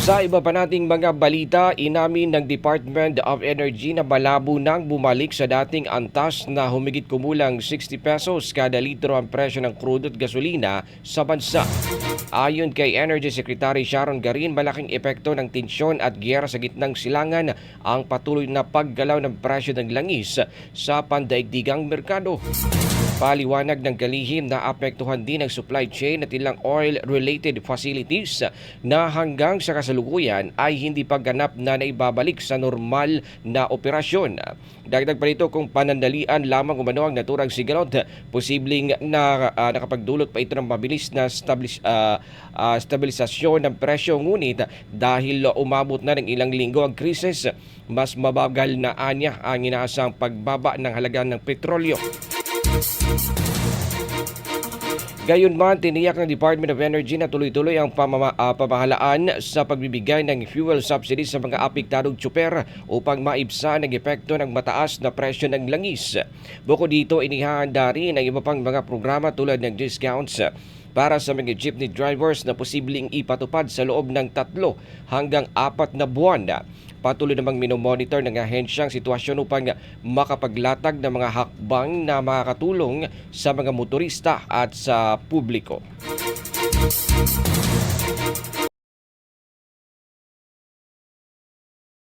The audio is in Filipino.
Sa iba pa nating mga balita, inamin ng Department of Energy na malabo nang bumalik sa dating antas na humigit kumulang 60 pesos kada litro ang presyo ng crude at gasolina sa bansa. Ayon kay Energy Secretary Sharon Garin, malaking epekto ng tensyon at giyera sa gitnang silangan ang patuloy na paggalaw ng presyo ng langis sa pandaigdigang merkado. Paliwanag ng kalihim na apektuhan din ang supply chain at ilang oil-related facilities na hanggang sa kasalukuyan ay hindi pa ganap na naibabalik sa normal na operasyon. Dagdag pa nito, kung panandalian lamang umano ang naturang sigalot, posibleng na nakapagdulot pa ito ng mabilis na stabilisasyon ng presyo. Ngunit dahil umabot na ng ilang linggo ang krisis, mas mabagal na anya ang inaasang pagbaba ng halaga ng petrolyo. Gayunman, tiniyak ng Department of Energy na tuloy-tuloy ang pamahalaan sa pagbibigay ng fuel subsidies sa mga apektadong tsuper upang maibsan ang epekto ng mataas na presyo ng langis. Bukod dito, inihahanda rin ang iba pang mga programa tulad ng discounts para sa mga jeepney drivers na posibleng ipatupad sa loob ng 3 hanggang 4 na buwan. Patuloy namang minomonitor ng ahensya ang sitwasyon upang makapaglatag ng mga hakbang na makakatulong sa mga motorista at sa publiko.